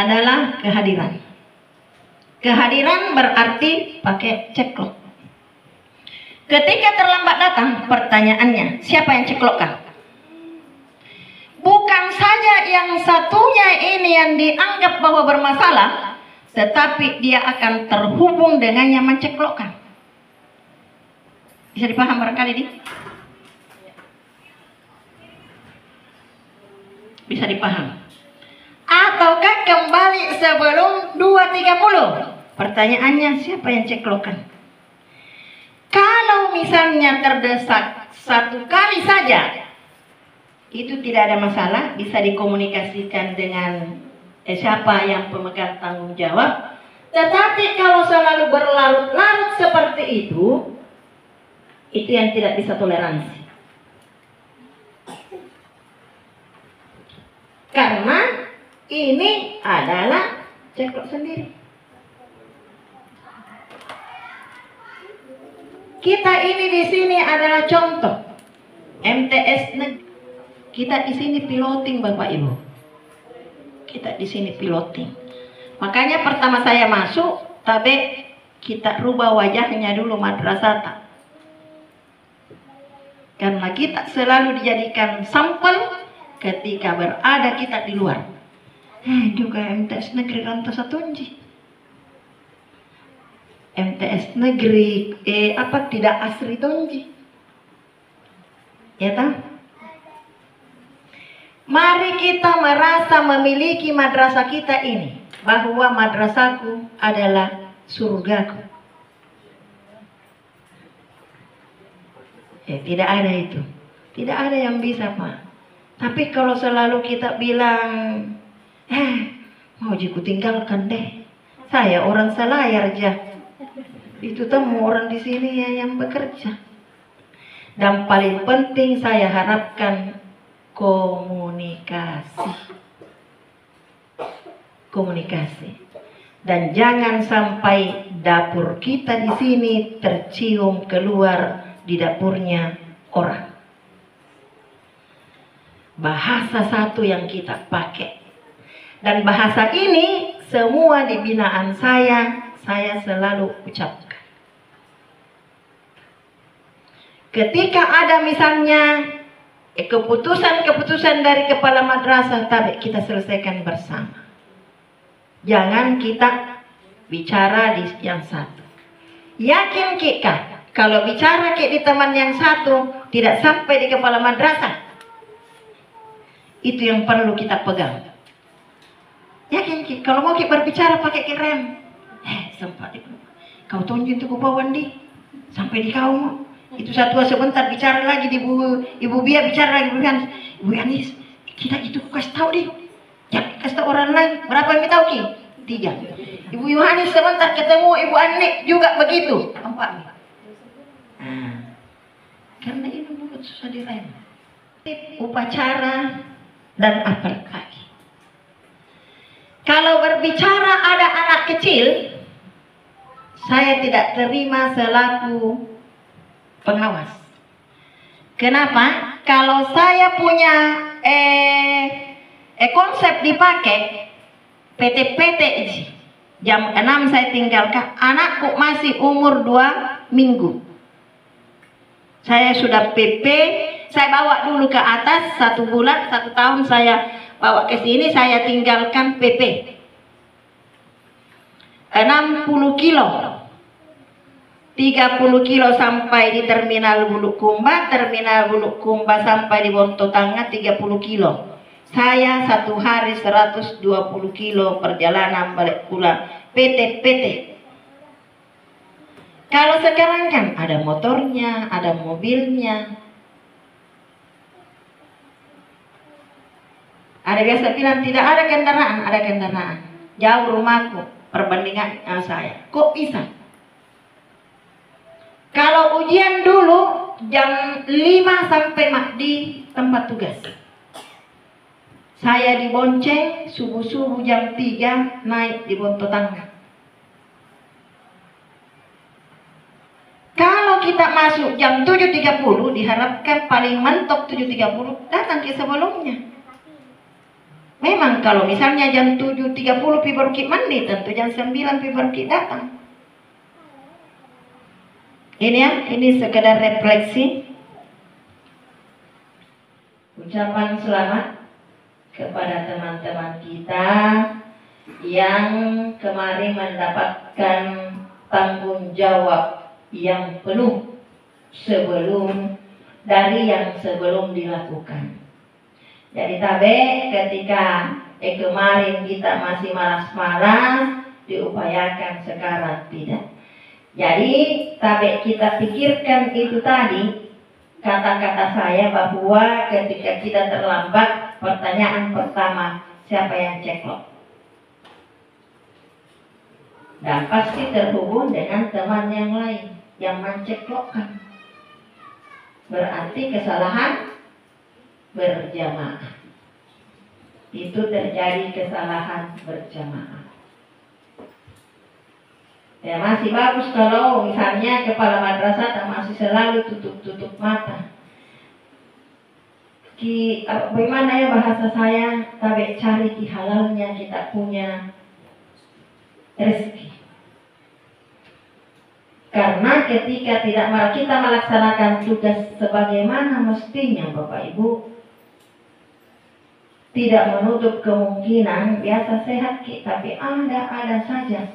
adalah kehadiran. Kehadiran berarti pakai ceklok. Ketika terlambat datang, pertanyaannya, siapa yang ceklokkan? Bukan saja yang satunya ini yang dianggap bahwa bermasalah, tetapi dia akan terhubung dengan yang menceklokkan. Bisa dipaham barangkali ini? Bisa dipaham. Ataukah kembali sebelum 2.30? Pertanyaannya, siapa yang ceklokkan? Kalau misalnya terdesak satu kali saja, itu tidak ada masalah, bisa dikomunikasikan dengan siapa yang pemegang tanggung jawab. Tetapi kalau selalu berlarut-larut seperti itu yang tidak bisa toleransi. Karena ini adalah ceklok sendiri. Kita ini di sini adalah contoh MTS negeri. Kita di sini piloting, Bapak Ibu. Kita di sini piloting. Makanya pertama saya masuk, tapi kita rubah wajahnya dulu madrasah. Karena kita selalu dijadikan sampel ketika berada kita di luar. Juga MTS negeri Rantas Satunji. MTS negeri tidak asri Tunji. Ya tak? Mari kita merasa memiliki madrasah kita ini, bahwa madrasahku adalah surgaku. Tidak ada itu. Tidak ada yang bisa, Pak. Tapi kalau selalu kita bilang, mau jiku tinggalkan deh. Saya orang Selayar aja. Itu temu orang di sini ya yang bekerja. Dan paling penting saya harapkan komunikasi. Komunikasi. Dan jangan sampai dapur kita di sini tercium keluar di dapurnya orang. Bahasa satu yang kita pakai. Dan bahasa ini semua di binaan saya selalu ucapkan. Ketika ada misalnya keputusan dari kepala madrasah, tapi kita selesaikan bersama. Jangan kita bicara di yang satu. Yakin kita kalau bicara di teman yang satu tidak sampai di kepala madrasah. Itu yang perlu kita pegang. Yakin kalau mau kita berbicara pakai rem. Sempat itu. Kau tunjuk itu ke bawah di sampai di kau. Itu satu sebentar bicara lagi di Ibu Bia bicara lagi Ibu Yanis. Kita itu kasih tahu deh. Jangan kasih tahu orang lain. Berapa yang tahu ki? 3. Ibu Yohanis sebentar ketemu Ibu Anik juga begitu. 4. Karena ini bukan susah direm. Upacara dan apa lagi. Kalau berbicara ada anak kecil, saya tidak terima selaku pengawas. Kenapa? Kalau saya punya konsep dipakai PT jam 6 saya tinggalkan, anakku masih umur 2 minggu. Saya sudah PP, saya bawa dulu ke atas 1 bulan, 1 tahun saya bawa ke sini, saya tinggalkan PP 60 kilo 30 kilo sampai di terminal Bulukumba, terminal Bulukumba sampai di Bonto Tangga 30 kilo. Saya 1 hari 120 kilo perjalanan balik pulang PT. Kalau sekarang kan ada motornya, ada mobilnya. Ada biasa bilang tidak ada kendaraan. Jauh rumahku perbandingan saya. Kok bisa? Kalau ujian dulu jam 5 sampai di tempat tugas. Saya dibonceng subuh-subuh jam 3 naik di Bonto Tangga. Kalau kita masuk jam 7.30 diharapkan paling mentok 7.30 datang ke sebelumnya. Memang kalau misalnya jam 7.30 pi baru ki mandi, tentu jam 9 pi baru ki datang. Ini ya, ini sekedar refleksi. Ucapan selamat kepada teman-teman kita yang kemarin mendapatkan tanggung jawab yang penuh dari yang sebelum dilakukan. Jadi tabe ketika kemarin kita masih malas-malas, diupayakan sekarang tidak. Jadi tabe kita pikirkan itu tadi, kata-kata saya bahwa ketika kita terlambat, pertanyaan pertama, siapa yang ceklok? Dan pasti terhubung dengan teman yang lain yang menceklokkan. Berarti kesalahan berjamaah. Itu terjadi kesalahan berjamaah. Ya masih bagus kalau misalnya kepala madrasah masih selalu tutup mata. Bagaimana ya bahasa saya, tapi cari di halalnya kita punya rezeki. Karena ketika kita melaksanakan tugas sebagaimana mestinya, Bapak Ibu, tidak menutup kemungkinan biasa sehat tapi ada saja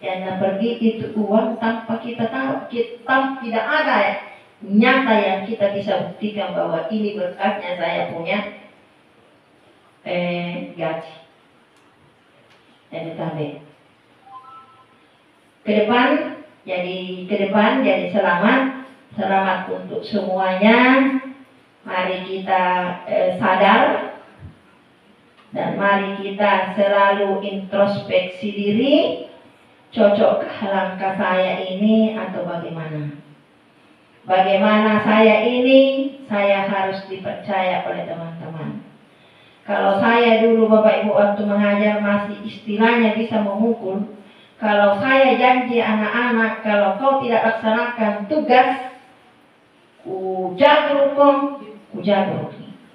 yang pergi itu uang tanpa kita tahu, tidak ada nyata yang kita bisa buktikan bahwa ini berkatnya saya punya gaji. Jadi tadi ke depan jadi selamat untuk semuanya. Mari kita sadar dan mari kita selalu introspeksi diri, cocokkah langkah saya ini atau bagaimana? Bagaimana saya ini, saya harus dipercaya oleh teman-teman. Kalau saya dulu Bapak Ibu waktu mengajar masih istilahnya bisa memukul. Kalau saya janji anak-anak, kalau kau tidak laksanakan tugas, ujagur kong, ujagur.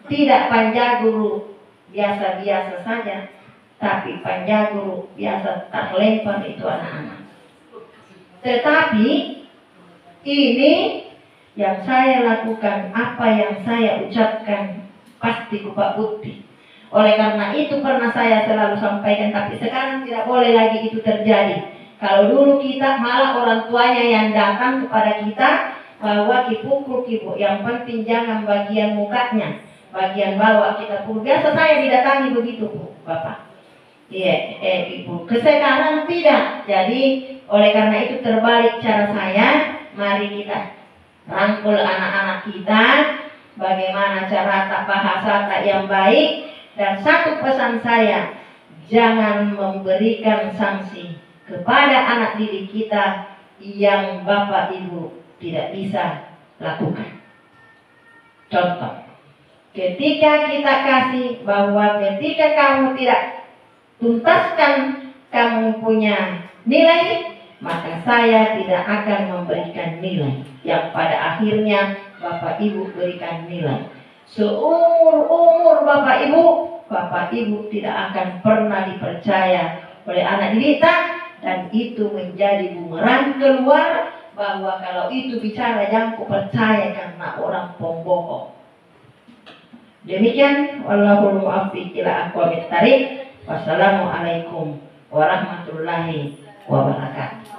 Tidak panjaguru biasa-biasa saja, tapi panjaguru biasa terlempar itu anak-anak. Tetapi ini yang saya lakukan, apa yang saya ucapkan pasti kupak bukti. Oleh karena itu pernah saya selalu sampaikan, tapi sekarang tidak boleh lagi itu terjadi. Kalau dulu kita malah orang tuanya yang datang kepada kita, bahwa kipukul kipu, yang penting jangan bagian mukanya, bagian bawah kita pukul. Biasa saya didatangi begitu, Bapak. Iya, ibu. Sekarang tidak. Jadi oleh karena itu terbalik cara saya. Mari kita rangkul anak-anak kita, bagaimana cara bahasa yang baik. Dan satu pesan saya, jangan memberikan sanksi kepada anak didik kita yang Bapak Ibu tidak bisa lakukan. Contoh, ketika kita kasih bahwa ketika kamu tidak tuntaskan kamu punya nilai, maka saya tidak akan memberikan nilai yang pada akhirnya Bapak Ibu berikan nilai. Seumur-umur Bapak Ibu tidak akan pernah dipercaya oleh anak didik kita, dan itu menjadi bumerang keluar. Bahwa kalau itu bicara jangan percaya karena orang pembohong. Demikian, wallahul muwaffiq ila aqwamit thariq. Wassalamualaikum warahmatullahi wabarakatuh.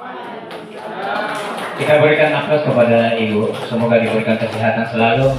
Kita berikan nafas kepada Ibu, semoga diberikan kesehatan selalu.